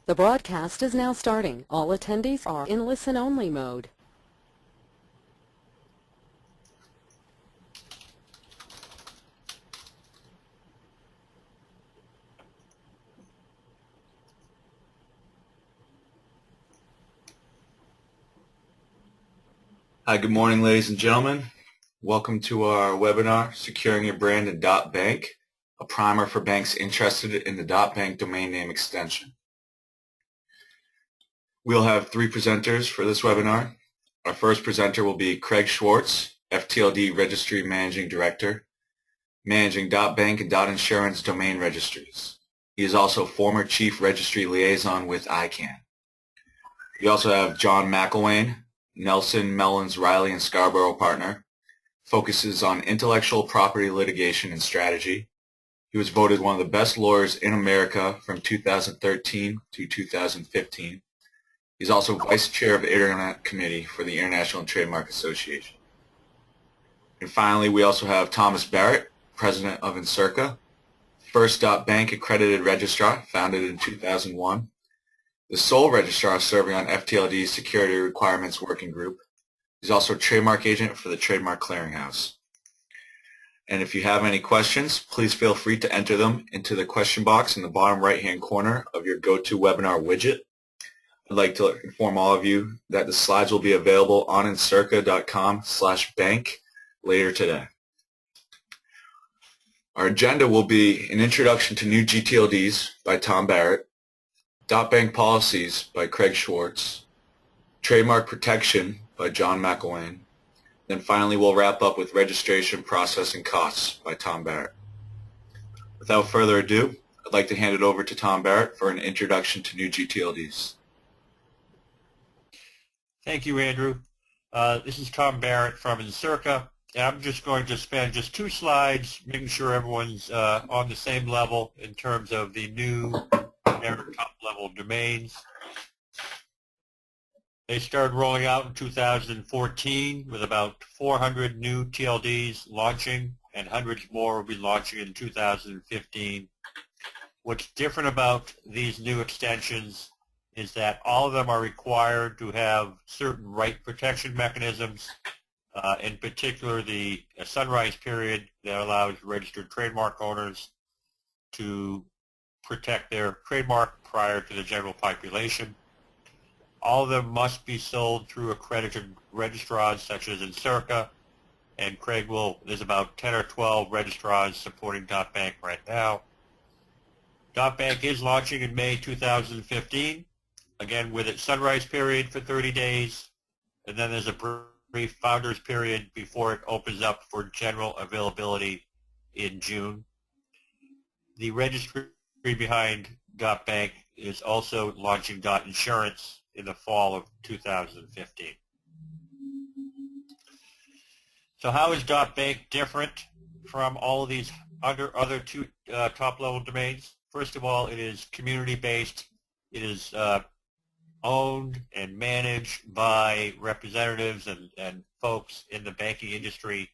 The broadcast is now starting. All attendees are in listen-only mode. Hi, good morning, ladies and gentlemen. Welcome to our webinar, Securing Your Brand in .bank, a primer for banks interested in the .bank domain name extension. We'll have three presenters for this webinar. Our first presenter will be Craig Schwartz, FTLD Registry Managing Director, managing .bank and .insurance domain registries. He is also former Chief Registry Liaison with ICANN. We also have John McElwain, Nelson, Mellons, Riley, and Scarborough partner, focuses on intellectual property litigation and strategy. He was voted one of the best lawyers in America from 2013 to 2015. He's also Vice Chair of the Internet Committee for the International Trademark Association. And finally, we also have Thomas Barrett, President of Encirca, first .bank accredited registrar, founded in 2001. The sole registrar serving on FTLD's Security Requirements Working Group. He's also a trademark agent for the Trademark Clearinghouse. And if you have any questions, please feel free to enter them into the question box in the bottom right-hand corner of your GoToWebinar widget. I'd like to inform all of you that the slides will be available on encirca.com/bank later today. Our agenda will be an introduction to new GTLDs by Tom Barrett, .bank policies by Craig Schwartz, trademark protection by John McElwain, then finally we'll wrap up with registration process and costs by Tom Barrett. Without further ado, I'd like to hand it over to Tom Barrett for an introduction to new GTLDs. Thank you, Andrew. This is Tom Barrett from Encirca, and I'm just going to spend just 2 slides making sure everyone's on the same level in terms of the new top-level domains. They started rolling out in 2014 with about 400 new TLDs launching, and hundreds more will be launching in 2015. What's different about these new extensions is that all of them are required to have certain right protection mechanisms, in particular the sunrise period that allows registered trademark owners to protect their trademark prior to the general population. All of them must be sold through accredited registrars such as Encirca, and there's about 10 or 12 registrars supporting .bank right now. .bank is launching in May 2015, again with its sunrise period for 30 days, and then there's a brief founders period before it opens up for general availability in June. The registry behind .bank is also launching .insurance in the fall of 2015. So how is .bank different from all of these other 2 top-level domains? First of all, it is community-based. It is owned and managed by representatives and folks in the banking industry,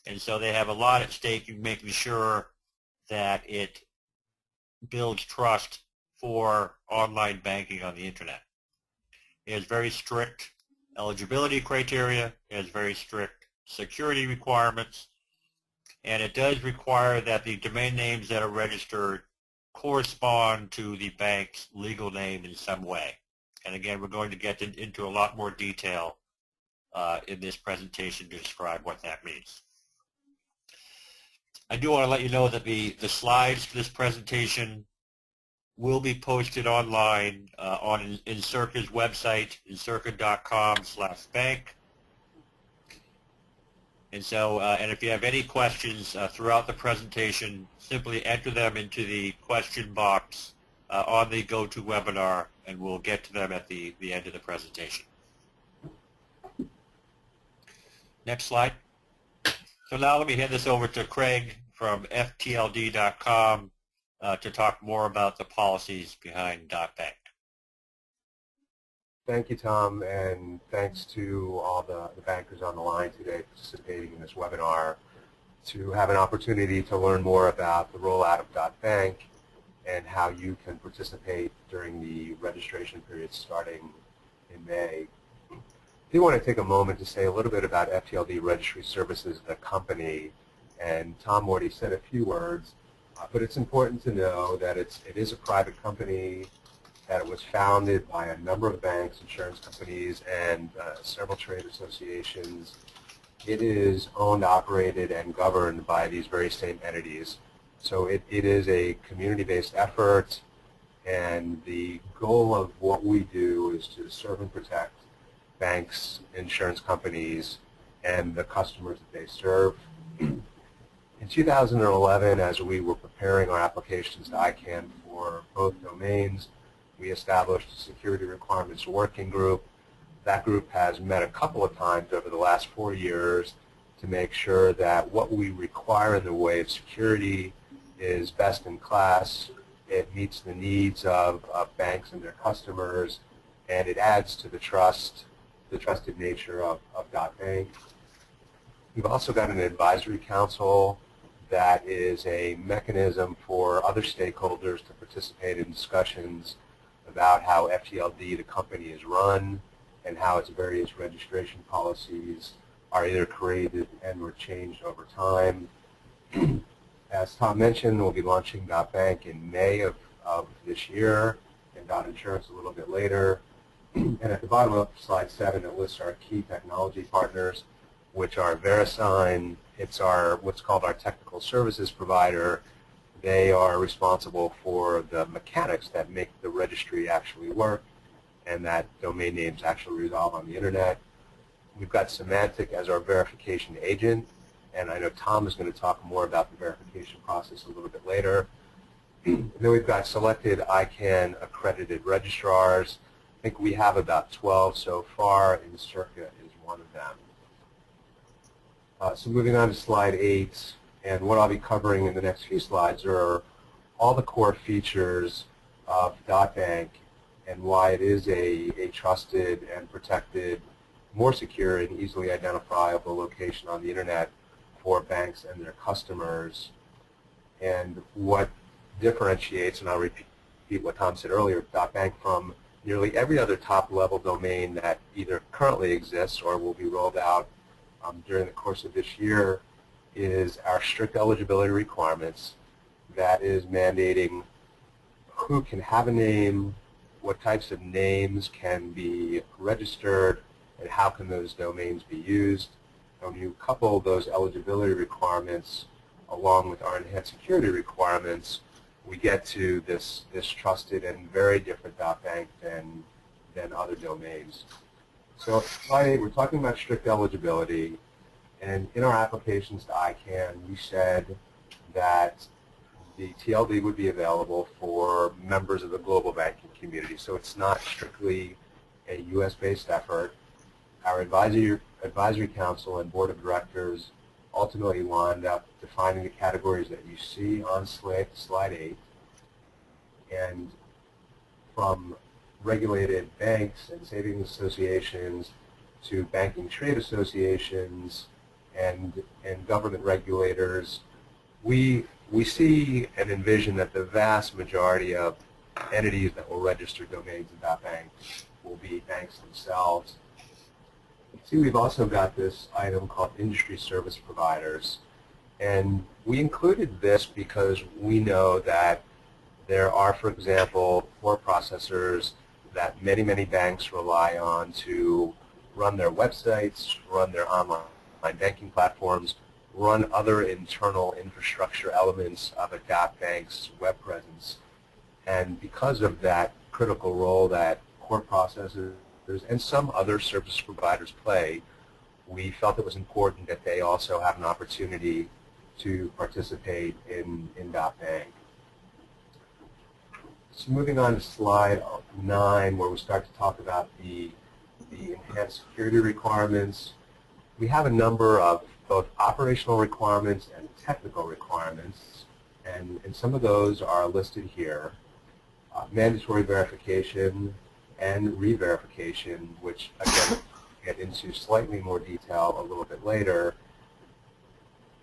and so they have a lot at stake in making sure that it builds trust for online banking on the internet. It has very strict eligibility criteria, it has very strict security requirements, and it does require that the domain names that are registered correspond to the bank's legal name in some way. And again, we're going to get into a lot more detail in this presentation to describe what that means. I do want to let you know that the slides for this presentation will be posted online on Encirca's website, encirca.com/bank. And so, and if you have any questions throughout the presentation, simply enter them into the question box on the GoToWebinar, and we'll get to them at the end of the presentation. Next slide. So now let me hand this over to Craig from FTLD.com to talk more about the policies behind .bank. Thank you, Tom, and thanks to all the bankers on the line today participating in this webinar to have an opportunity to learn more about the rollout of .bank and how you can participate during the registration period starting in May. I do want to take a moment to say a little bit about FTLD Registry Services, the company, and Tom already said a few words, but it's important to know that it is a private company, that it was founded by a number of banks, insurance companies, and several trade associations. It is owned, operated, and governed by these very same entities. So it is a community-based effort, and the goal of what we do is to serve and protect banks, insurance companies, and the customers that they serve. In 2011, as we were preparing our applications to ICANN for both domains, we established a security requirements working group. That group has met a couple of times over the last 4 years to make sure that what we require in the way of security is best in class, it meets the needs of banks and their customers, and it adds to the trusted nature of .bank. We've also got an advisory council that is a mechanism for other stakeholders to participate in discussions about how FTLD, the company, is run and how its various registration policies are either created and or changed over time. As Tom mentioned, we'll be launching .bank in May of this year and .insurance a little bit later. And at the bottom of slide 7, it lists our key technology partners, which are VeriSign. It's what's called our technical services provider. They are responsible for the mechanics that make the registry actually work and that domain names actually resolve on the internet. We've got Symantec as our verification agent, and I know Tom is going to talk more about the verification process a little bit later. And then we've got selected ICANN accredited registrars. I think we have about 12 so far, and Circa is one of them. So moving on to slide 8, and what I'll be covering in the next few slides are all the core features of .bank and why it is a trusted and protected, more secure and easily identifiable location on the internet for banks and their customers, and what differentiates, and I'll repeat what Tom said earlier, .bank from nearly every other top-level domain that either currently exists or will be rolled out during the course of this year, is our strict eligibility requirements that is mandating who can have a name, what types of names can be registered, and how can those domains be used. And when you couple those eligibility requirements along with our enhanced security requirements, we get to this trusted and very different .bank than other domains. So slide 8, we're talking about strict eligibility, and in our applications to ICANN, we said that the TLD would be available for members of the global banking community. So it's not strictly a U.S.-based effort. Our advisory council and board of directors ultimately wound up defining the categories that you see on slide 8, and from regulated banks and savings associations to banking trade associations and government regulators, we see and envision that the vast majority of entities that will register domains in .bank will be banks themselves. See, we've also got this item called industry service providers, and we included this because we know that there are, for example, core processors that many banks rely on to run their websites, run their online banking platforms, run other internal infrastructure elements of a .bank's web presence. And because of that critical role that core processors and some other service providers play, we felt it was important that they also have an opportunity to participate in .bank. So moving on to slide 9, where we start to talk about the enhanced security requirements. We have a number of both operational requirements and technical requirements, and some of those are listed here. Mandatory verification and re-verification, which again we'll get into slightly more detail a little bit later,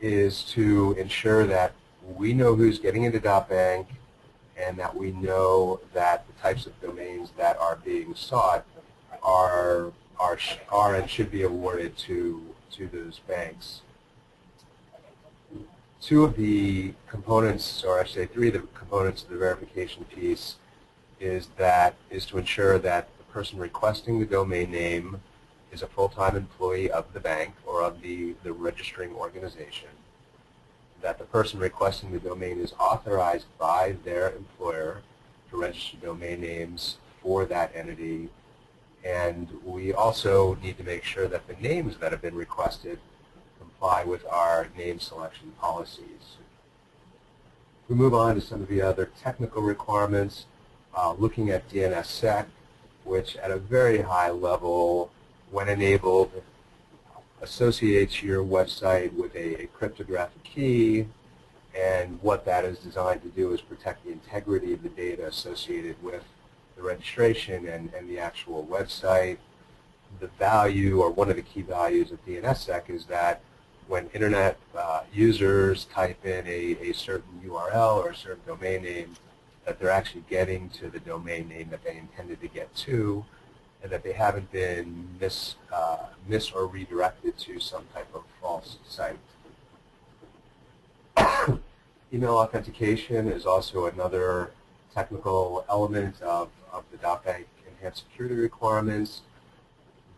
is to ensure that we know who's getting into .bank and that we know that the types of domains that are being sought are and should be awarded to those banks. Two of the components, or I should say three of the components of the verification piece is to ensure that the person requesting the domain name is a full-time employee of the bank or of the registering organization, that the person requesting the domain is authorized by their employer to register domain names for that entity, and we also need to make sure that the names that have been requested comply with our name selection policies. We move on to some of the other technical requirements, looking at DNSSEC, which at a very high level, when enabled, associates your website with a cryptographic key, and what that is designed to do is protect the integrity of the data associated with the registration and the actual website. The value, or one of the key values of DNSSEC, is that when internet users type in a certain URL or a certain domain name, that they're actually getting to the domain name that they intended to get to, and that they haven't been mis or redirected to some type of false site. Email authentication is also another technical element of the .bank enhanced security requirements.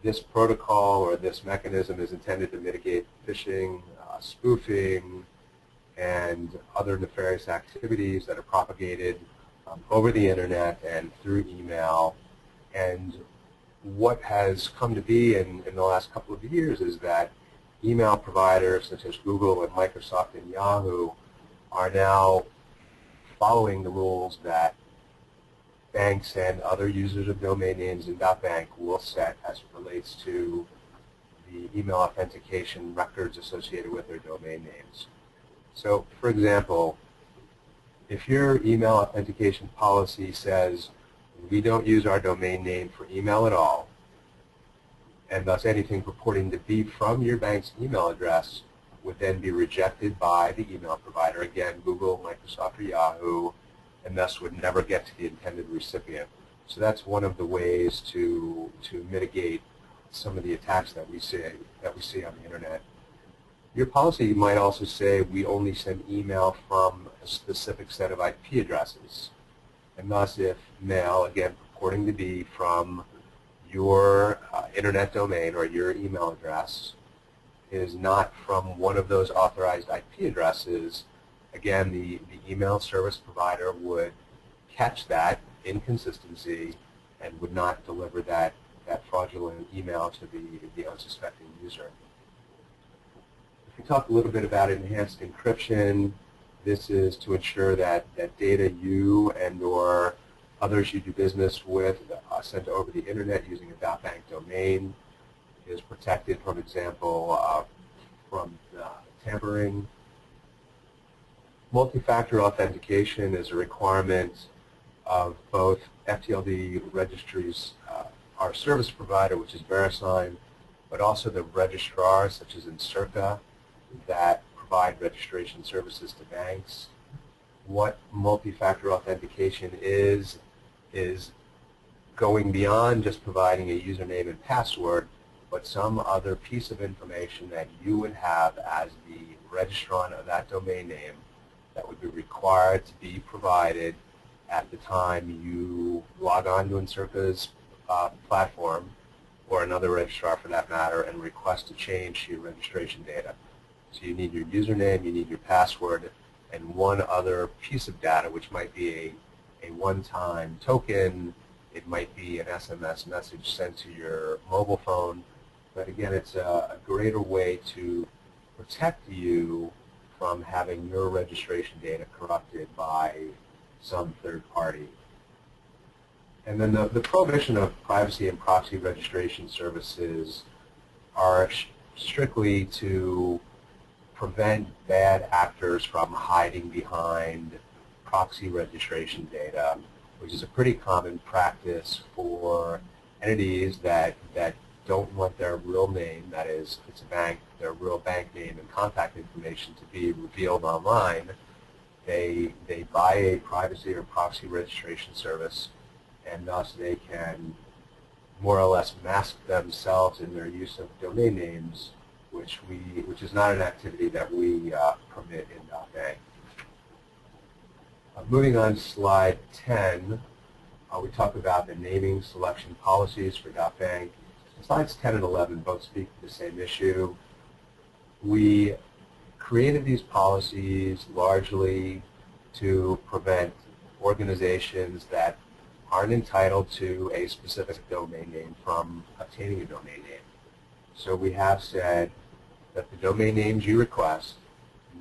This protocol or this mechanism is intended to mitigate phishing, spoofing, and other nefarious activities that are propagated over the internet and through email. And what has come to be in the last couple of years is that email providers such as Google and Microsoft and Yahoo are now following the rules that banks and other users of domain names in .bank will set as it relates to the email authentication records associated with their domain names. So, for example, if your email authentication policy says we don't use our domain name for email at all, and thus anything purporting to be from your bank's email address would then be rejected by the email provider, again, Google, Microsoft, or Yahoo, and thus would never get to the intended recipient. So that's one of the ways to mitigate some of the attacks that we see on the internet. Your policy might also say we only send email from a specific set of IP addresses. And thus if mail, again, purporting to be from your internet domain or your email address, is not from one of those authorized IP addresses, again, the email service provider would catch that inconsistency and would not deliver that fraudulent email to the unsuspecting user. If we talk a little bit about enhanced encryption, this is to ensure that data you and or others you do business with sent over the internet using a .bank domain is protected, for example, from tampering. Multi-factor authentication is a requirement of both FTLD registries, our service provider, which is VeriSign, but also the registrars, such as Encirca, that provide registration services to banks. What multi-factor authentication is going beyond just providing a username and password, but some other piece of information that you would have as the registrant of that domain name that would be required to be provided at the time you log on to Encirca's platform, or another registrar for that matter, and request a change to your registration data. So you need your username, you need your password, and one other piece of data, which might be a one-time token. It might be an SMS message sent to your mobile phone. But again, it's a greater way to protect you from having your registration data corrupted by some third party. And then the prohibition of privacy and proxy registration services are strictly to prevent bad actors from hiding behind proxy registration data. which is a pretty common practice for entities that don't want their real name, that is, if it's a bank, their real bank name and contact information to be revealed online. They buy a privacy or proxy registration service, and thus they can more or less mask themselves in their use of domain names, which is not an activity that we permit in .bank. Moving on to slide 10, we talk about the naming selection policies for .bank. Slides 10 and 11 both speak to the same issue. We created these policies largely to prevent organizations that aren't entitled to a specific domain name from obtaining a domain name. So we have said that the domain names you request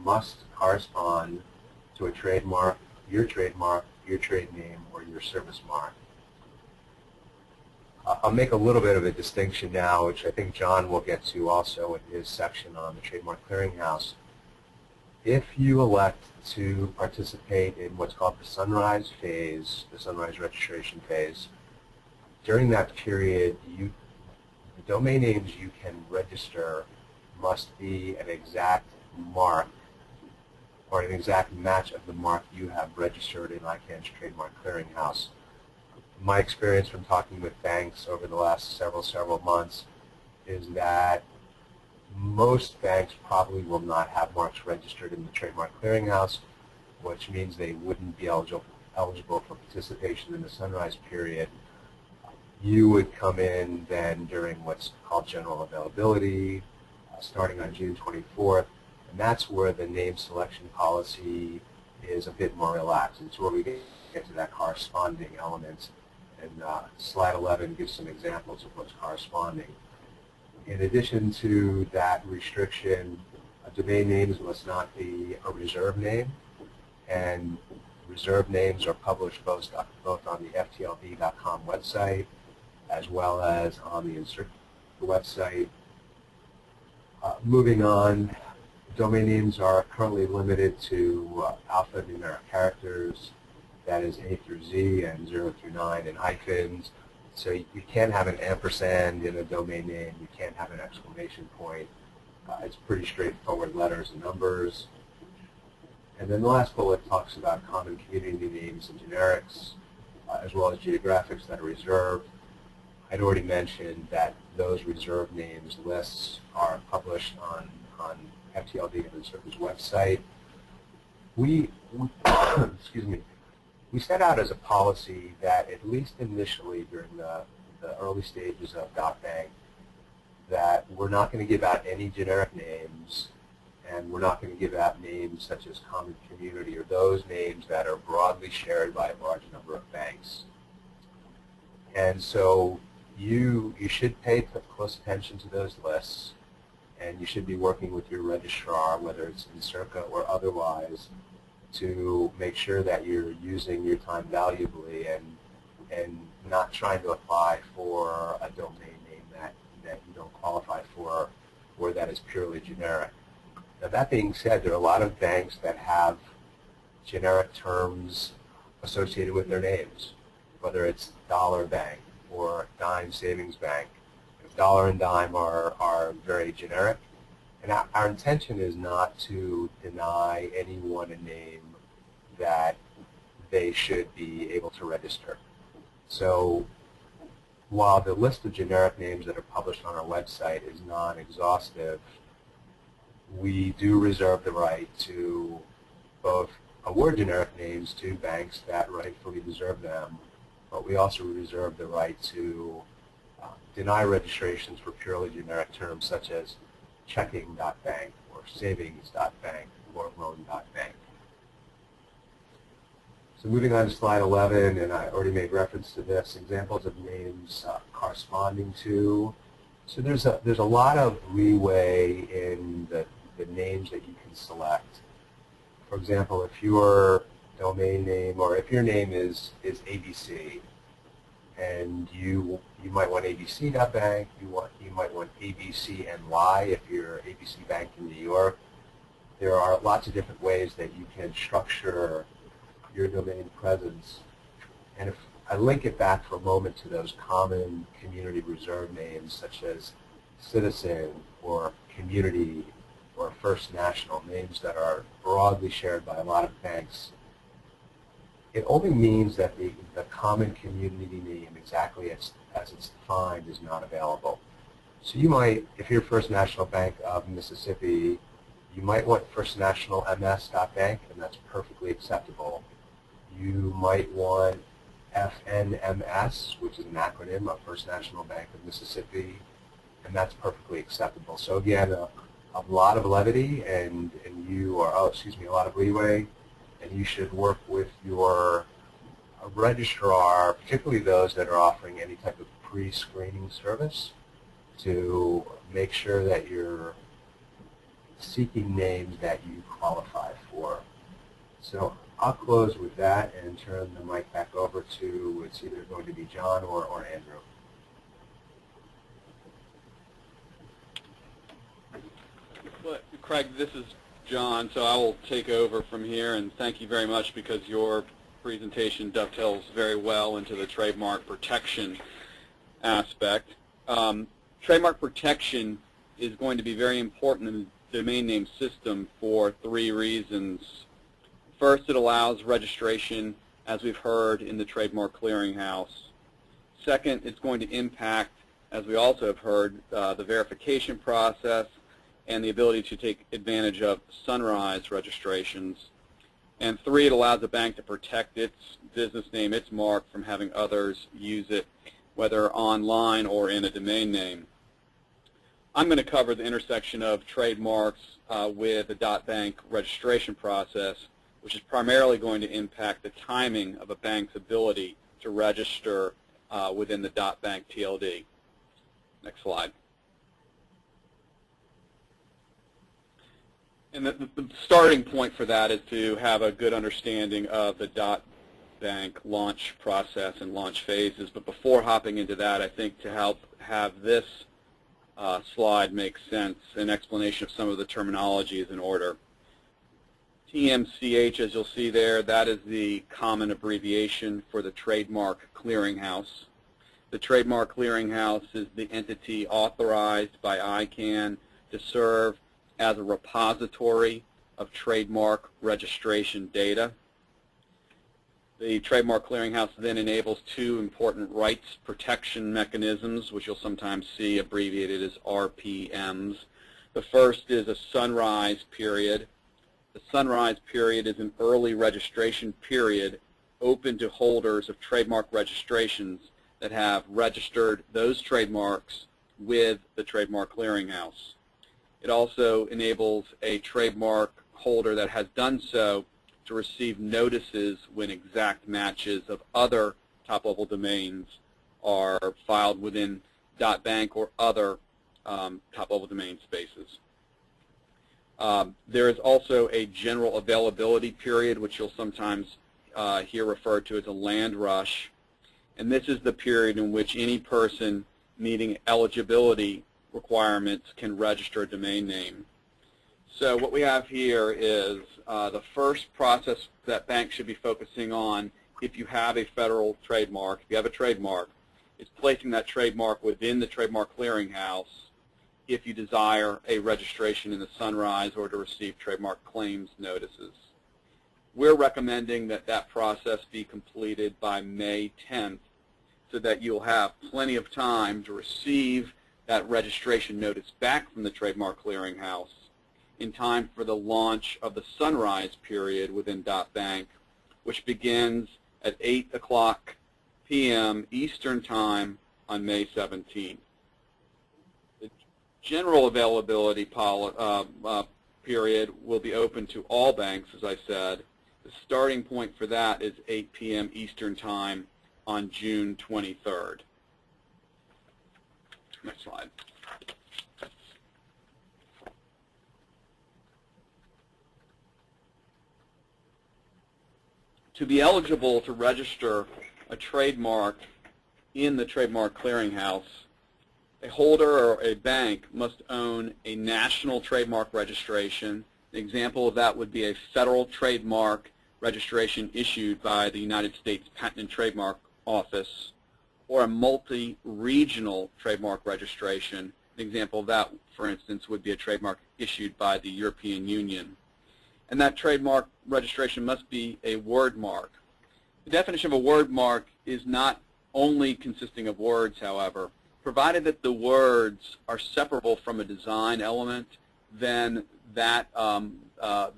must correspond to a trademark, your trade name, or your service mark. I'll make a little bit of a distinction now, which I think John will get to also in his section on the Trademark Clearinghouse. If you elect to participate in what's called the Sunrise phase, the Sunrise registration phase, during that period, the domain names you can register must be an exact mark or an exact match of the mark you have registered in ICANN's Trademark Clearinghouse. My experience from talking with banks over the last several months is that most banks probably will not have marks registered in the Trademark Clearinghouse, which means they wouldn't be eligible for participation in the Sunrise period. You would come in then during what's called general availability, starting on June 24th, and that's where the name selection policy is a bit more relaxed. It's where we get to that corresponding element, and slide 11 gives some examples of what's corresponding. In addition to that restriction, domain names must not be a reserved name, and reserved names are published both on the FTLD.com website as well as on the Insert website. Moving on, domain names are currently limited to alphanumeric characters, that is A through Z and 0 through 9 in hyphens. So you can't have an ampersand in a domain name. You can't have an exclamation point. It's pretty straightforward letters and numbers. And then the last bullet talks about common community names and generics, as well as geographics that are reserved. I'd already mentioned that those reserved names lists are published on FTLD and Insirt's website. Excuse me. We set out as a policy that at least initially during the early stages of .bank that we're not going to give out any generic names, and we're not going to give out names such as common community or those names that are broadly shared by a large number of banks. And so you should pay close attention to those lists, and you should be working with your registrar, whether it's INSIRCA or otherwise, to make sure that you're using your time valuably and not trying to apply for a domain name that you don't qualify for or that is purely generic. Now, that being said, there are a lot of banks that have generic terms associated with their names, whether it's Dollar Bank or Dime Savings Bank. Dollar and Dime are very generic. And our intention is not to deny anyone a name that they should be able to register. So while the list of generic names that are published on our website is non-exhaustive, we do reserve the right to both award generic names to banks that rightfully deserve them, but we also reserve the right to deny registrations for purely generic terms such as checking.bank or savings.bank or loan.bank. So moving on to slide 11, and I already made reference to this, examples of names corresponding to. So there's a lot of leeway in the names that you can select. For example, if your domain name or if your name is ABC, and you might want abc.bank, you might want abcny if you're ABC Bank in New York. There are lots of different ways that you can structure your domain presence, And if I link it back for a moment to those common community reserve names such as Citizen or Community or First National, names that are broadly shared by a lot of banks, it only means that the common community name exactly as it's defined is not available. So you might, if you're First National Bank of Mississippi, you might want firstnationalms.bank, and that's perfectly acceptable. You might want FNMS, which is an acronym of First National Bank of Mississippi, and that's perfectly acceptable. So again, a lot of levity and you are, a lot of leeway, and you should work with your registrar, particularly those that are offering any type of pre-screening service, to make sure that you're seeking names that you qualify for. So I'll close with that and turn the mic back over to, it's either going to be John or Andrew. Well, Craig, this is John, so I will take over from here, and thank you very much because your presentation dovetails very well into the trademark protection aspect. Trademark protection is going to be very important in the domain name system for 3 reasons. First, it allows registration, as we've heard, in the Trademark Clearinghouse. Second, it's going to impact, as we also have heard, the verification process and the ability to take advantage of Sunrise registrations. And 3, it allows the bank to protect its business name, its mark, from having others use it, whether online or in a domain name. I'm going to cover the intersection of trademarks with the .bank registration process, which is primarily going to impact the timing of a bank's ability to register within the .bank TLD. Next slide. And the starting point for that is to have a good understanding of the .bank launch process and launch phases. But before hopping into that, I think to help have this slide make sense, an explanation of some of the terminology is in order. TMCH, as you'll see there, that is the common abbreviation for the Trademark Clearinghouse. The Trademark Clearinghouse is the entity authorized by ICANN to serve as a repository of trademark registration data. The Trademark Clearinghouse then enables 2 important rights protection mechanisms, which you'll sometimes see abbreviated as RPMs. The first is a sunrise period. The sunrise period is an early registration period open to holders of trademark registrations that have registered those trademarks with the Trademark Clearinghouse. It also enables a trademark holder that has done so to receive notices when exact matches of other top-level domains are filed within .bank or other top-level domain spaces. There is also a general availability period, which you'll sometimes hear referred to as a land rush. And this is the period in which any person meeting eligibility requirements can register a domain name. So what we have here is the first process that banks should be focusing on if you have a federal trademark, if you have a trademark, is placing that trademark within the Trademark Clearinghouse if you desire a registration in the Sunrise or to receive trademark claims notices. We're recommending that that process be completed by May 10th so that you'll have plenty of time to receive that registration notice back from the Trademark Clearinghouse in time for the launch of the Sunrise period within .bank, which begins at 8 o'clock p.m. Eastern Time on May 17th. The general availability period will be open to all banks, as I said. The starting point for that is 8 p.m. Eastern Time on June 23rd. Next slide. To be eligible to register a trademark in the Trademark Clearinghouse, a holder or a bank must own a national trademark registration. An example of that would be a federal trademark registration issued by the United States Patent and Trademark Office, or a multi-regional trademark registration. An example of that, for instance, would be a trademark issued by the European Union. And that trademark registration must be a word mark. The definition of a word mark is not only consisting of words, however. Provided that the words are separable from a design element, then that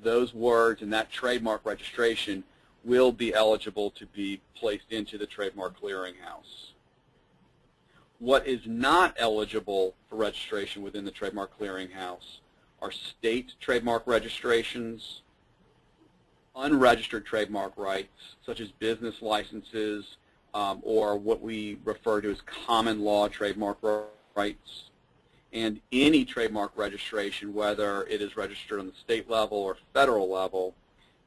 those words and that trademark registration will be eligible to be placed into the Trademark Clearinghouse. What is not eligible for registration within the Trademark Clearinghouse are state trademark registrations, unregistered trademark rights, such as business licenses, or what we refer to as common law trademark rights, and any trademark registration, whether it is registered on the state level or federal level,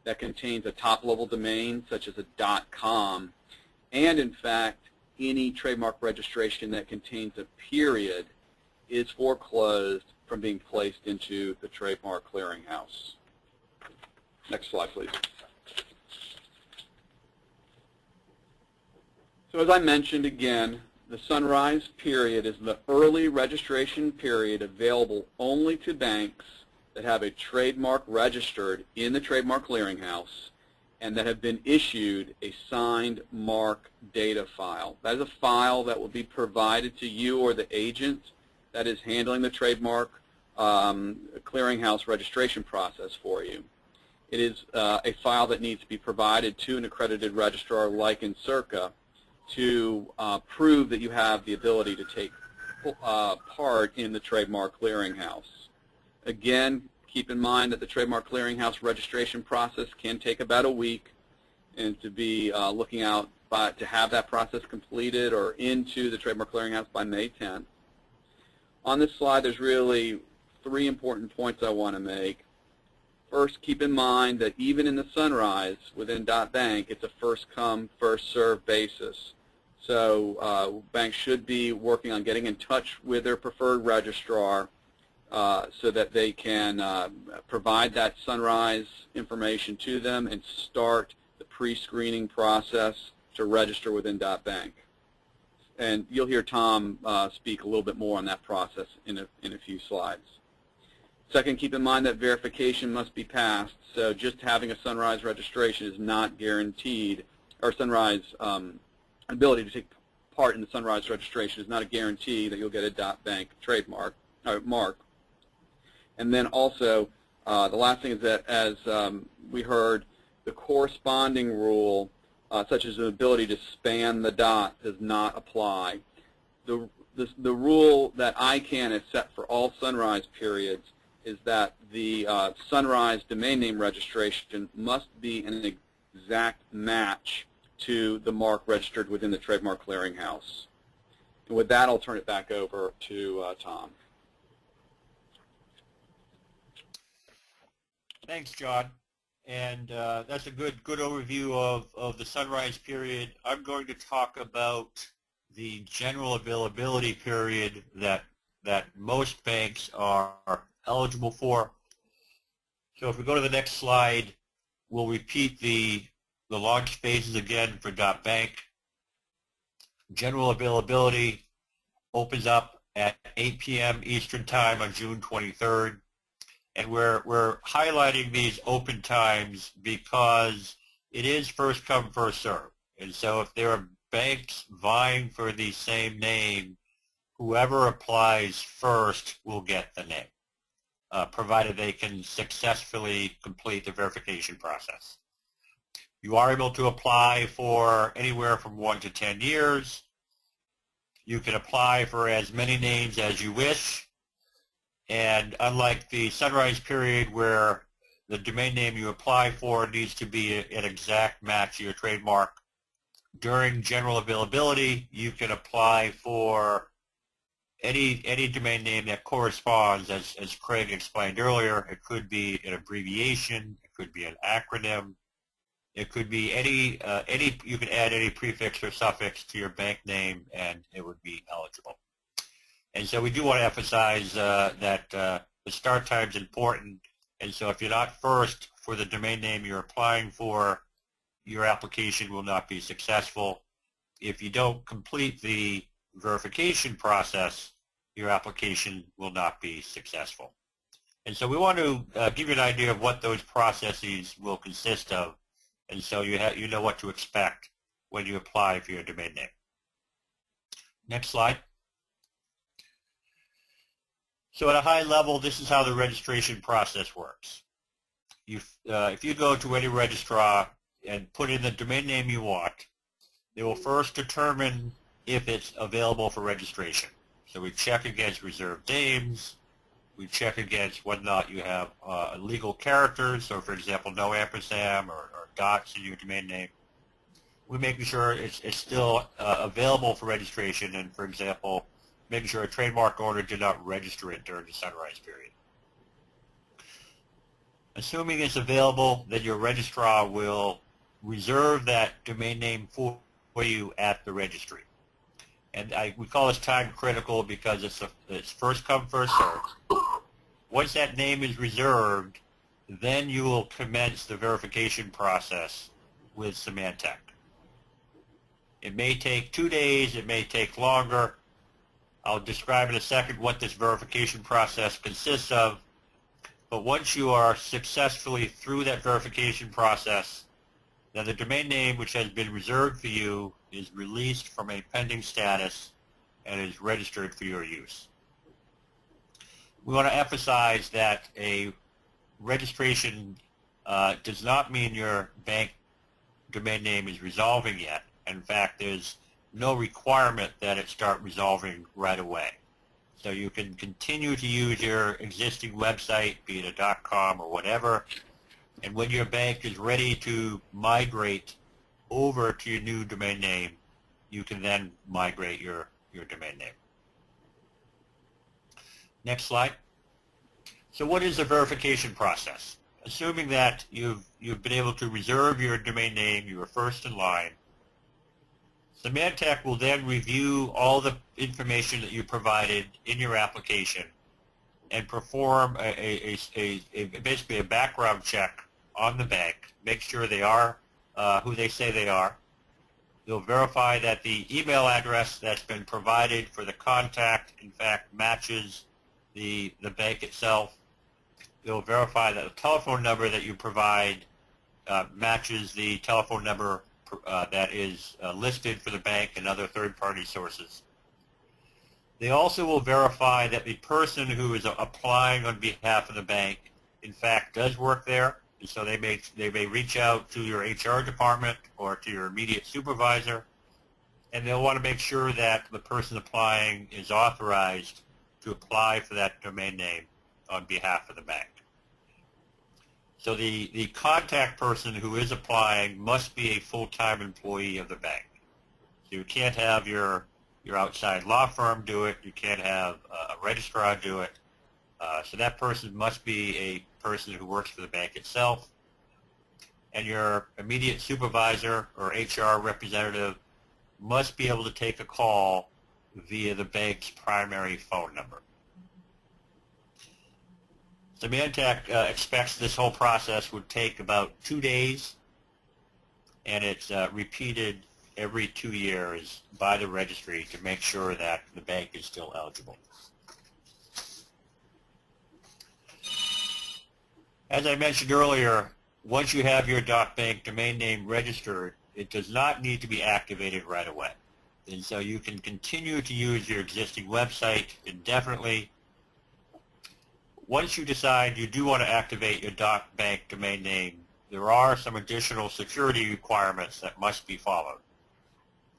that contains a top-level domain, such as a .com, and in fact, any trademark registration that contains a period is foreclosed from being placed into the Trademark Clearinghouse. Next slide, please. So as I mentioned again, the sunrise period is the early registration period available only to banks that have a trademark registered in the Trademark Clearinghouse and that have been issued a signed mark data file. That is a file that will be provided to you or the agent that is handling the Trademark Clearinghouse registration process for you. It is a file that needs to be provided to an accredited registrar like Encirca to prove that you have the ability to take part in the Trademark Clearinghouse. Again, keep in mind that the Trademark Clearinghouse registration process can take about a week, and to be looking out to have that process completed or into the Trademark Clearinghouse by May 10th. On this slide, there's really three important points I want to make. First, keep in mind that even in the sunrise within .bank, it's a first-come, first-served basis. So banks should be working on getting in touch with their preferred registrar so that they can provide that sunrise information to them and start the pre-screening process to register within .bank. And you'll hear Tom speak a little bit more on that process in a few slides. Second, keep in mind that verification must be passed. So just having a sunrise registration is not guaranteed, or sunrise ability to take part in the sunrise registration is not a guarantee that you'll get a .bank trademark or mark. And then also, the last thing is that, as we heard, the corresponding rule, such as the ability to span the dot, does not apply. The rule that ICANN has set for all sunrise periods is that the sunrise domain name registration must be an exact match to the mark registered within the Trademark Clearinghouse. And with that, I'll turn it back over to Tom. Thanks, John. And that's a good overview of the sunrise period. I'm going to talk about the general availability period that most banks are eligible for. So if we go to the next slide, we'll repeat the launch phases again for .bank. General availability opens up at 8 p.m. Eastern Time on June 23rd. And we're highlighting these open times because it is first come, first serve. And so if there are banks vying for the same name, whoever applies first will get the name, provided they can successfully complete the verification process. You are able to apply for anywhere from 1 to 10 years. You can apply for as many names as you wish. And unlike the sunrise period where the domain name you apply for needs to be an exact match to your trademark, during general availability, you can apply for any domain name that corresponds, as Craig explained earlier. It could be an abbreviation, it could be an acronym, it could be any you can add any prefix or suffix to your bank name and it would be eligible. And so we do want to emphasize that the start time is important. And so if you're not first for the domain name you're applying for, your application will not be successful. If you don't complete the verification process, your application will not be successful. And so we want to give you an idea of what those processes will consist of, and so you know what to expect when you apply for your domain name. Next slide. So at a high level, this is how the registration process works. If you go to any registrar and put in the domain name you want, they will first determine if it's available for registration. So we check against reserved names. We check against whether or not you have legal characters, so for example, no ampersand or dots in your domain name. We're making sure it's still available for registration, and for example, making sure a trademark owner did not register it during the sunrise period. Assuming it's available, then your registrar will reserve that domain name for you at the registry. And we call this time critical because it's first come, first served. Once that name is reserved, then you will commence the verification process with Symantec. It may take 2 days, it may take longer. I'll describe in a second what this verification process consists of. But once you are successfully through that verification process, then the domain name which has been reserved for you is released from a pending status and is registered for your use. We want to emphasize that a registration does not mean your bank domain name is resolving yet. In fact, there's no requirement that it start resolving right away. So you can continue to use your existing website, be it a .com or whatever, and when your bank is ready to migrate over to your new domain name, you can then migrate your domain name. Next slide. So what is the verification process? Assuming that you've been able to reserve your domain name, you were first in line, Symantec will then review all the information that you provided in your application and perform basically a background check on the bank, make sure they are who they say they are. They'll verify that the email address that's been provided for the contact, in fact, matches the bank itself. They'll verify that the telephone number that you provide matches the telephone number that is listed for the bank and other third-party sources. They also will verify that the person who is applying on behalf of the bank, in fact, does work there. And so they may reach out to your HR department or to your immediate supervisor, and they'll want to make sure that the person applying is authorized to apply for that domain name on behalf of the bank. So the contact person who is applying must be a full-time employee of the bank. So you can't have your outside law firm do it. You can't have a registrar do it. So that person must be a person who works for the bank itself. And your immediate supervisor or HR representative must be able to take a call via the bank's primary phone number. Symantec expects this whole process would take about 2 days, and it's repeated every 2 years by the registry to make sure that the bank is still eligible. As I mentioned earlier, once you have your .bank domain name registered, it does not need to be activated right away. And so you can continue to use your existing website indefinitely. Once you decide you do want to activate your .bank domain name, there are some additional security requirements that must be followed.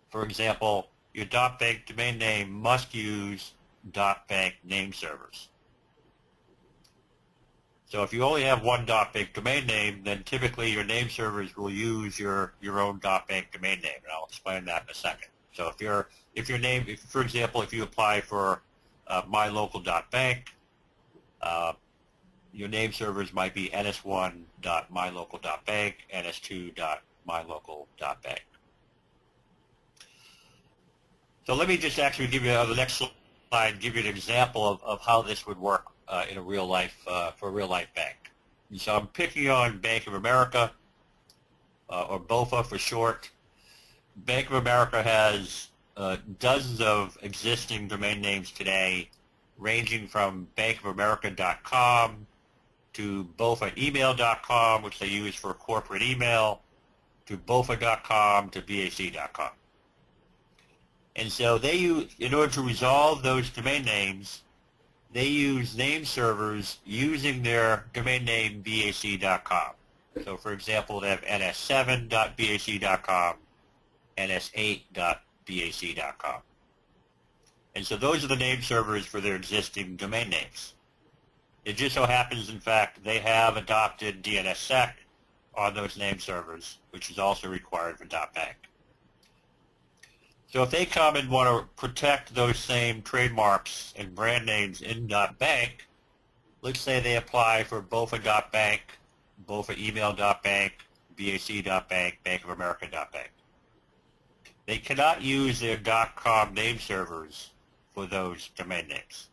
For example, your .bank domain name must use .bank name servers. So if you only have one .bank domain name, then typically your name servers will use your own .bank domain name, and I'll explain that in a second. So if for example, if you apply for mylocal.bank, your name servers might be ns1.mylocal.bank, ns2.mylocal.bank. So let me just actually give you on the next slide, give you an example of how this would work in a real life for a real life bank. And so I'm picking on Bank of America. or BOFA for short. Bank of America has dozens of existing domain names today, ranging from bankofamerica.com to bofaemail.com, which they use for corporate email, to bofa.com to bac.com. And so they use, in order to resolve those domain names, they use name servers using their domain name bac.com. So for example, they have ns7.bac.com, ns8.bac.com. And so those are the name servers for their existing domain names. It just so happens, in fact, they have adopted DNSSEC on those name servers, which is also required for .bank. So if they come and want to protect those same trademarks and brand names in .bank, let's say they apply for bofa.bank, bofaemail.bank, bac.bank, bankofamerica.bank. They cannot use their .com name servers for those domain names.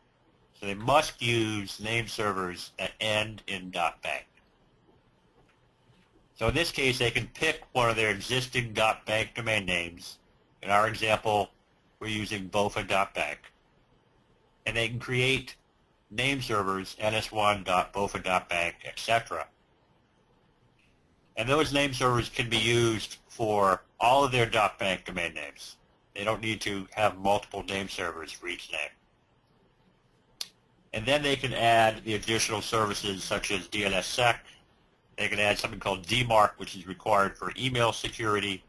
So they must use name servers that end in .bank. So in this case, they can pick one of their existing .bank domain names. In our example, we're using bofa.bank. And they can create name servers, ns1.bofa.bank, etc. And those name servers can be used for all of their .bank domain names. They don't need to have multiple name servers for each name. And then they can add the additional services such as DNSSEC. They can add something called DMARC, which is required for email security.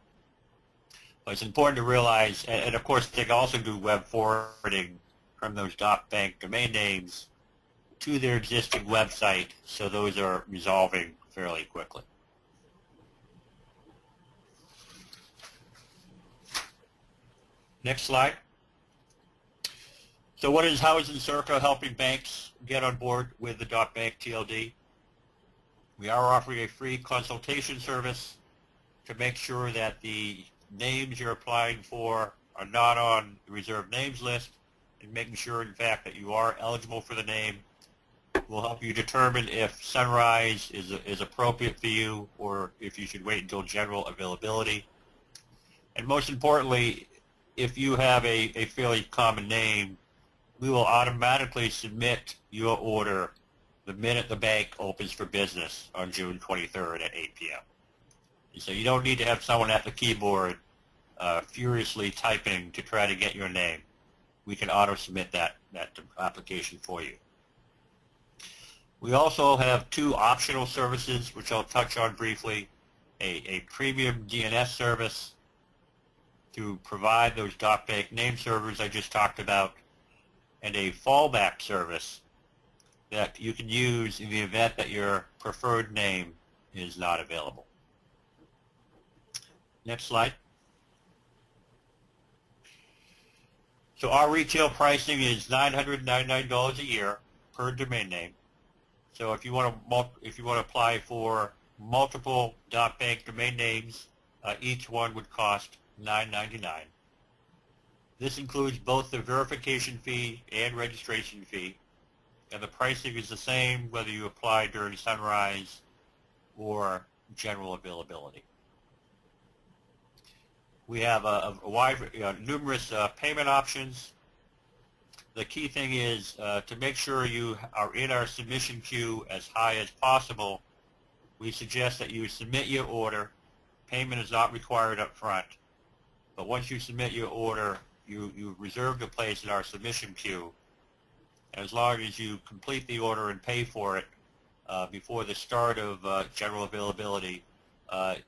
But it's important to realize, and of course they can also do web forwarding from those .bank domain names to their existing website, so those are resolving fairly quickly. Next slide. So how is Encirca helping banks get on board with the .bank TLD? We are offering a free consultation service to make sure that the names you're applying for are not on the reserved names list, and making sure, in fact, that you are eligible for the name. We'll help you determine if Sunrise is appropriate for you, or if you should wait until general availability. And most importantly, if you have a fairly common name, we will automatically submit your order the minute the bank opens for business on June 23rd at 8 p.m. So you don't need to have someone at the keyboard furiously typing to try to get your name. We can auto-submit that application for you. We also have two optional services, which I'll touch on briefly. A premium DNS service to provide those .bank name servers I just talked about, and a fallback service that you can use in the event that your preferred name is not available. Next slide. So our retail pricing is $999 a year per domain name. So if you want to apply for multiple .bank domain names, each one would cost $999. This includes both the verification fee and registration fee, and the pricing is the same whether you apply during Sunrise or general availability. We have numerous payment options. The key thing is to make sure you are in our submission queue as high as possible. We suggest that you submit your order. Payment is not required up front, but once you submit your order, you reserve a place in our submission queue. And as long as you complete the order and pay for it before the start of general availability,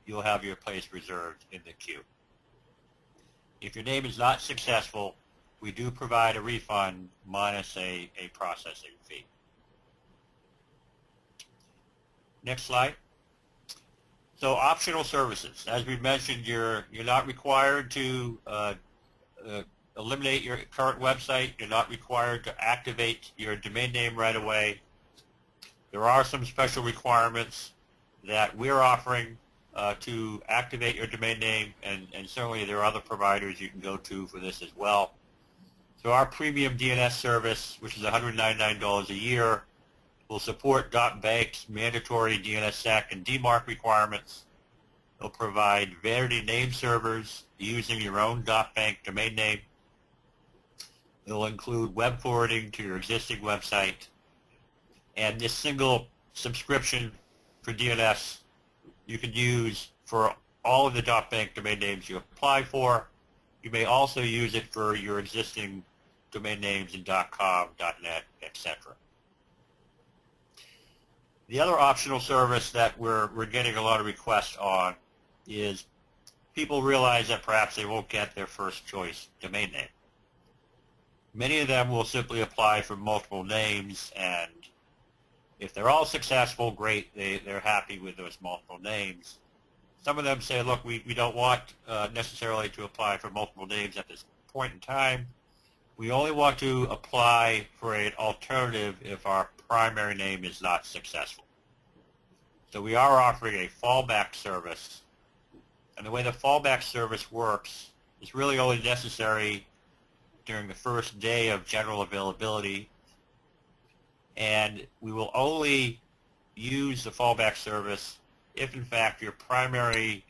you'll have your place reserved in the queue. If your name is not successful, we do provide a refund minus a processing fee. Next slide. So optional services. As we mentioned, you're not required to eliminate your current website. You're not required to activate your domain name right away. There are some special requirements that we're offering to activate your domain name, and certainly there are other providers you can go to for this as well. So our premium DNS service, which is $199 a year, will support .bank's mandatory DNSSEC and DMARC requirements. It'll provide vanity name servers using your own .bank domain name. It'll include web forwarding to your existing website. And this single subscription for DNS you can use for all of the .bank domain names you apply for. You may also use it for your existing domain names in .com, .net, etc. The other optional service that we're getting a lot of requests on is people realize that perhaps they won't get their first choice domain name. Many of them will simply apply for multiple names, and if they're all successful, great, they're happy with those multiple names. Some of them say, look, we don't want necessarily to apply for multiple names at this point in time. We only want to apply for an alternative if our primary name is not successful. So we are offering a fallback service. And the way the fallback service works is really only necessary during the first day of general availability. And we will only use the fallback service if, in fact, your primary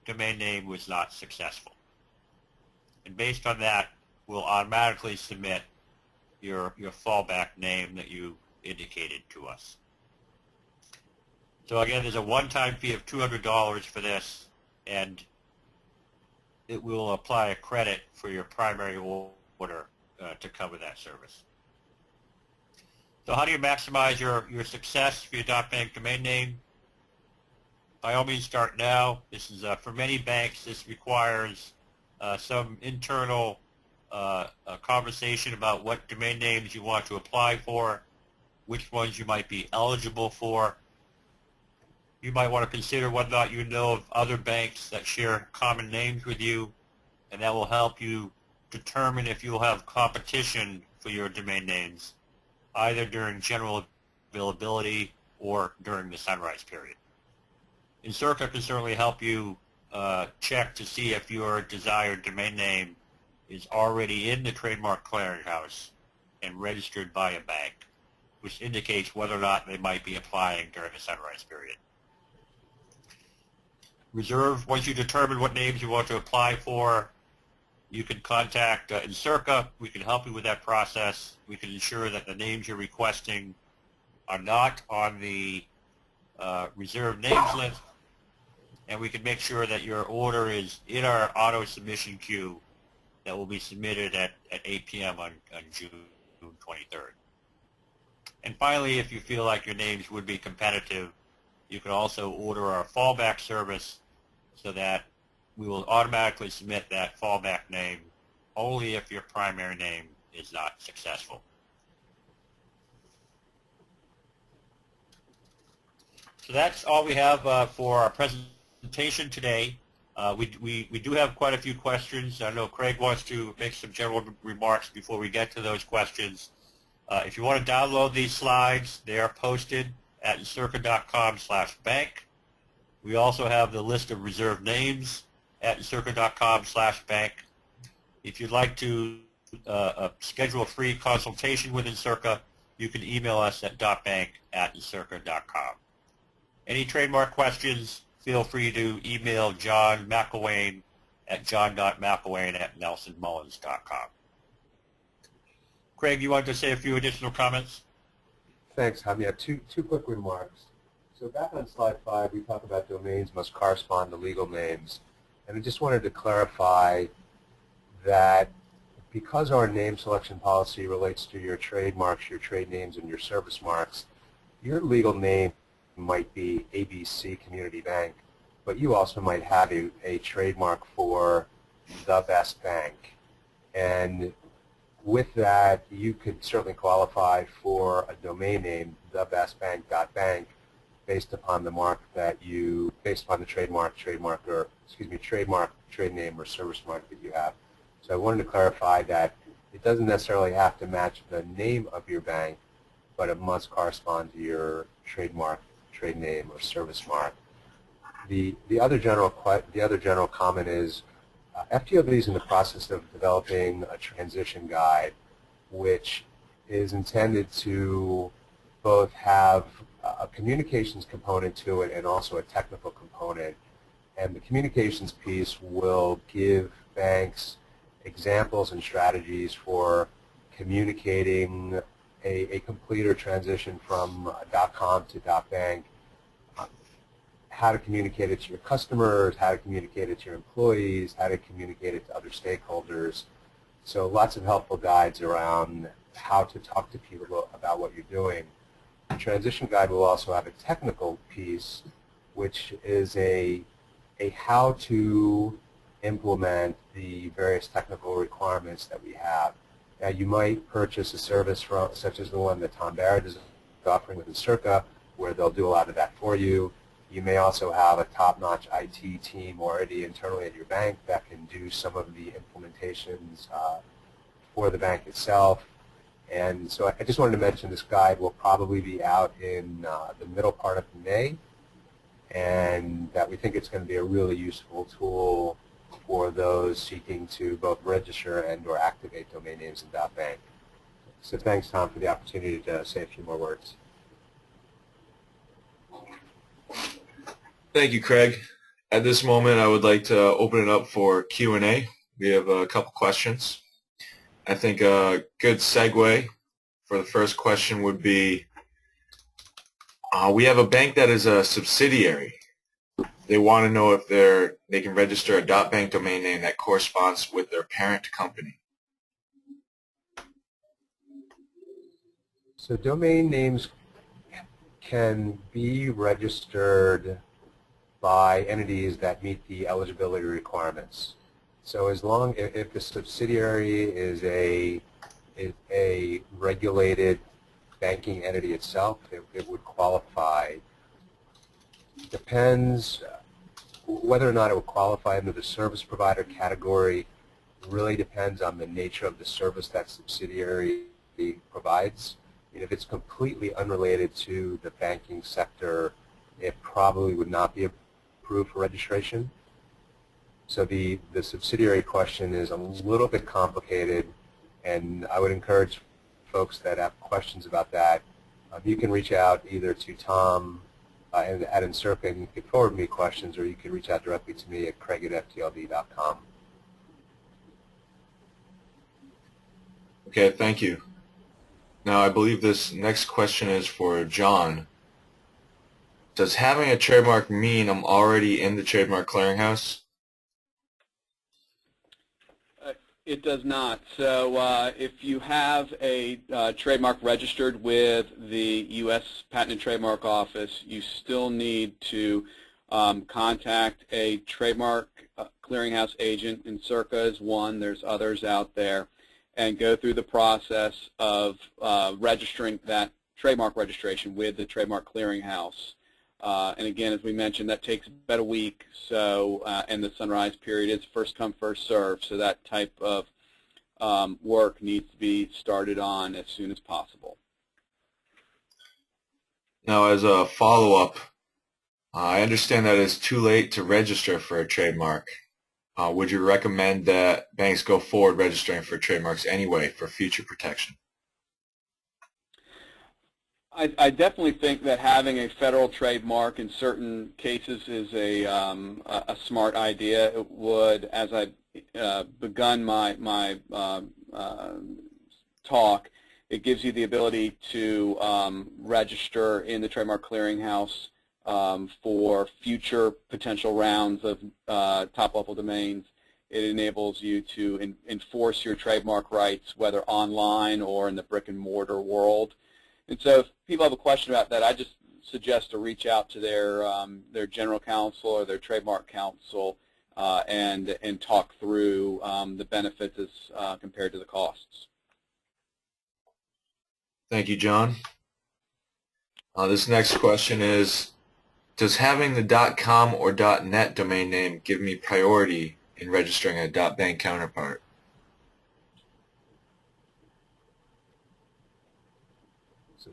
domain name was not successful. And based on that, we'll automatically submit your fallback name that you indicated to us. So again, there's a one-time fee of $200 for this, and it will apply a credit for your primary order to cover that service. So how do you maximize your success for your .bank domain name? By all means, start now. This is for many banks. This requires some internal conversation about what domain names you want to apply for, which ones you might be eligible for. You might want to consider whether or not you know of other banks that share common names with you, and that will help you determine if you'll have competition for your domain names, either during general availability or during the sunrise period. Encirca can certainly help you check to see if your desired domain name is already in the Trademark Clearinghouse and registered by a bank, which indicates whether or not they might be applying during the sunrise period. Reserve, once you determine what names you want to apply for, you can contact Encirca. We can help you with that process. We can ensure that the names you're requesting are not on the reserved names list, and we can make sure that your order is in our auto submission queue that will be submitted at 8 p.m. on June 23rd. And finally, if you feel like your names would be competitive, you can also order our fallback service so that we will automatically submit that fallback name only if your primary name is not successful. So that's all we have for our presentation today. We do have quite a few questions. I know Craig wants to make some general remarks before we get to those questions. If you want to download these slides, they are posted at encirca.com/bank. We also have the list of reserved names at encirca.com/bank. If you'd like to schedule a free consultation with Encirca, you can email us at .bank@encirca.com. Any trademark questions, feel free to email John McElwain at john.mcelwain@nelsonmullins.com. Craig, you wanted to say a few additional comments? Thanks, Ham. Yeah, two quick remarks. So back on slide 5, we talk about domains must correspond to legal names. And I just wanted to clarify that because our name selection policy relates to your trademarks, your trade names, and your service marks, your legal name might be ABC Community Bank, but you also might have a trademark for the Best Bank. And with that, you could certainly qualify for a domain name, thebestbank.bank, based upon the mark that you, based upon the trademark, trade name, or service mark that you have. So I wanted to clarify that it doesn't necessarily have to match the name of your bank, but it must correspond to your trademark, trade name, or service mark. The other general comment is FTOB is in the process of developing a transition guide, which is intended to both have a communications component to it and also a technical component. And the communications piece will give banks examples and strategies for communicating a completer transition from .com to .bank, how to communicate it to your customers, how to communicate it to your employees, how to communicate it to other stakeholders. So lots of helpful guides around how to talk to people about what you're doing. The transition guide will also have a technical piece, which is a how to implement the various technical requirements that we have. Now, you might purchase a service such as the one that Tom Barrett is offering with Encirca, where they'll do a lot of that for you. You may also have a top-notch IT team already internally at your bank that can do some of the implementations for the bank itself. And so I just wanted to mention this guide will probably be out in the middle part of May, and that we think it's going to be a really useful tool for those seeking to both register and or activate domain names in .bank. So thanks, Tom, for the opportunity to say a few more words. Thank you, Craig. At this moment, I would like to open it up for Q&A. We have a couple questions. I think a good segue for the first question would be, we have a bank that is a subsidiary. They want to know if they can register a .bank domain name that corresponds with their parent company. So domain names can be registered by entities that meet the eligibility requirements. So as long if the subsidiary is a regulated banking entity itself, it would qualify. Depends whether or not it would qualify under the service provider category. Really depends on the nature of the service that subsidiary provides. And if it's completely unrelated to the banking sector, it probably would not be approved for registration. So the subsidiary question is a little bit complicated, and I would encourage folks that have questions about that. You can reach out either to Tom at Encirca, and you can forward me questions, or you can reach out directly to me at craig@ftld.com. Okay, thank you. Now, I believe this next question is for John. Does having a trademark mean I'm already in the Trademark Clearinghouse? It does not. So if you have a trademark registered with the U.S. Patent and Trademark Office, you still need to contact a trademark clearinghouse agent. Encirca is one. There's others out there. And go through the process of registering that trademark registration with the Trademark Clearinghouse. And again, as we mentioned, that takes about a week. So, and the sunrise period is first come, first serve. So that type of work needs to be started on as soon as possible. Now, as a follow-up, I understand that it's too late to register for a trademark. Would you recommend that banks go forward registering for trademarks anyway for future protection? I definitely think that having a federal trademark in certain cases is a smart idea. It would, as I begun my talk, it gives you the ability to register in the Trademark Clearinghouse for future potential rounds of top-level domains. It enables you to enforce your trademark rights, whether online or in the brick-and-mortar world. And so if people have a question about that, I just suggest to reach out to their general counsel or their trademark counsel and talk through the benefits as compared to the costs. Thank you, John. This next question is, does having the .com or .net domain name give me priority in registering a .bank counterpart?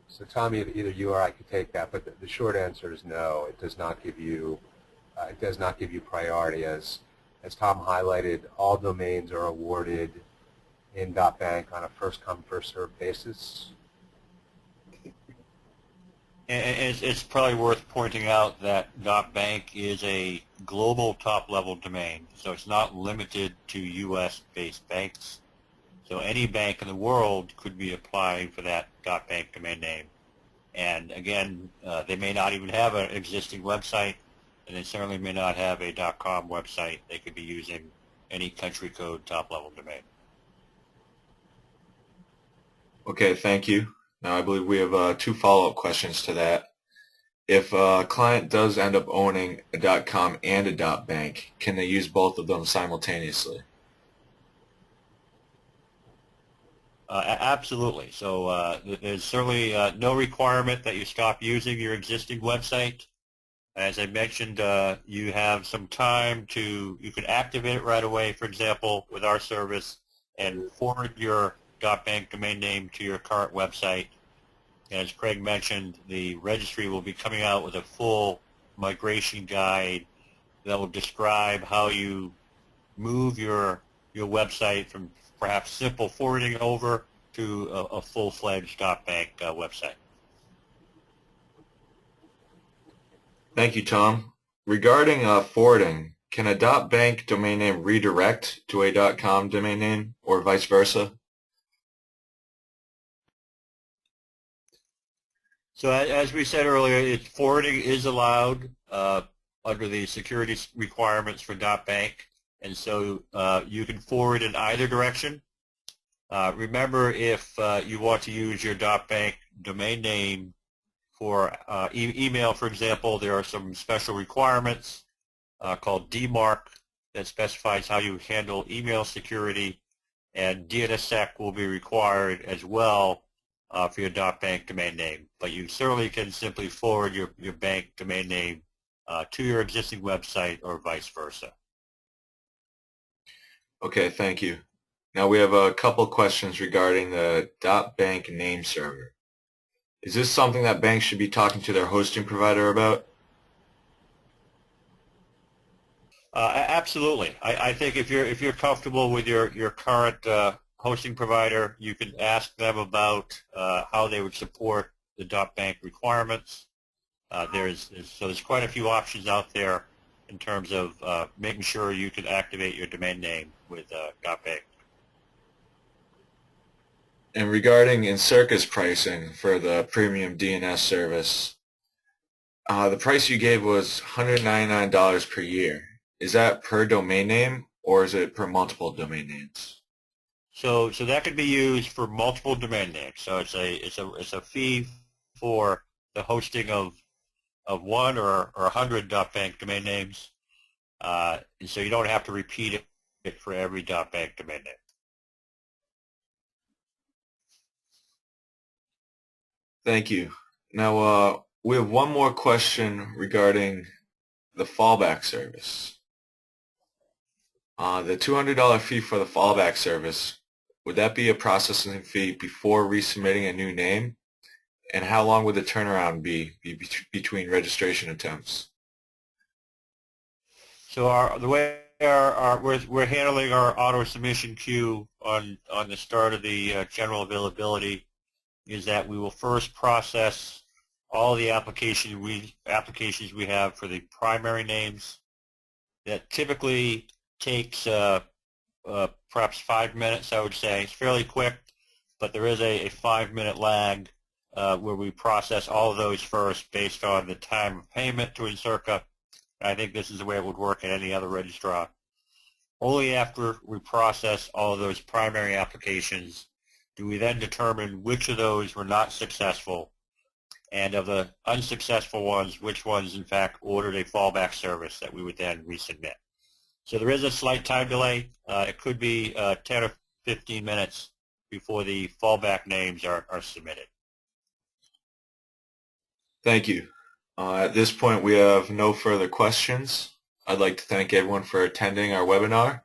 So Tom, either you or I could take that, but the short answer is no. It does not give you priority. As Tom highlighted, all domains are awarded in .bank on a first come, first served basis. And it's probably worth pointing out that .bank is a global top-level domain, so it's not limited to U.S.-based banks. So any bank in the world could be applying for that .bank domain name. And again, they may not even have an existing website, and they certainly may not have a .com website. They could be using any country code top-level domain. Okay, thank you. Now I believe we have 2 follow-up questions to that. If a client does end up owning a .com and a .bank, can they use both of them simultaneously? Absolutely. So there's certainly no requirement that you stop using your existing website. As I mentioned, you have some time you can activate it right away, for example, with our service, and forward your .bank domain name to your current website. As Craig mentioned, the registry will be coming out with a full migration guide that will describe how you move your website from perhaps simple forwarding over to a full-fledged .bank website. Thank you, Tom. Regarding forwarding, can a .bank domain name redirect to a .com domain name or vice versa? So as we said earlier, forwarding is allowed under the security requirements for .bank, and so you can forward in either direction. Remember, if you want to use your .bank domain name for email, for example, there are some special requirements called DMARC that specifies how you handle email security, and DNSSEC will be required as well for your .bank domain name. But you certainly can simply forward your bank domain name to your existing website or vice versa. Okay, thank you. Now we have a couple questions regarding the .bank name server. Is this something that banks should be talking to their hosting provider about? Absolutely. I think if you're comfortable with your current hosting provider, you can ask them about how they would support the .bank requirements. There's quite a few options out there in terms of making sure you can activate your domain name with .bank. And regarding Encirca's pricing for the premium DNS service, the price you gave was $199 per year. Is that per domain name or is it per multiple domain names? So that could be used for multiple domain names. So it's a fee for the hosting of 1 or 100 .bank domain names, and so you don't have to repeat it for every .bank domain name. Thank you. Now we have one more question regarding the fallback service. The $200 fee for the fallback service, would that be a processing fee before resubmitting a new name? And how long would the turnaround be between registration attempts? So the way we're handling our auto submission queue on the start of the general availability is that we will first process all the applications we have for the primary names. That typically takes perhaps 5 minutes, I would say. It's fairly quick, but there is a 5-minute lag where we process all of those first based on the time of payment to Encirca. I think this is the way it would work at any other registrar. Only after we process all of those primary applications do we then determine which of those were not successful, and of the unsuccessful ones, which ones in fact ordered a fallback service that we would then resubmit. So there is a slight time delay. It could be 10 or 15 minutes before the fallback names are submitted. Thank you. At this point, we have no further questions. I'd like to thank everyone for attending our webinar.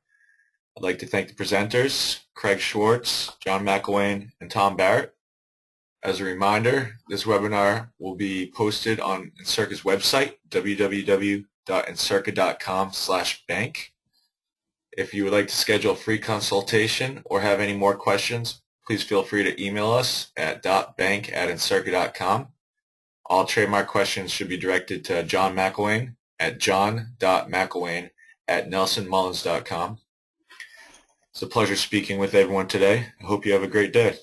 I'd like to thank the presenters, Craig Schwartz, John McElwain, and Tom Barrett. As a reminder, this webinar will be posted on Encirca's website, www.encirca.com/bank. If you would like to schedule a free consultation or have any more questions, please feel free to email us at .bank@encirca.com. All trademark questions should be directed to John McElwain at john.mcelwain@nelsonmullins.com. It's a pleasure speaking with everyone today. I hope you have a great day.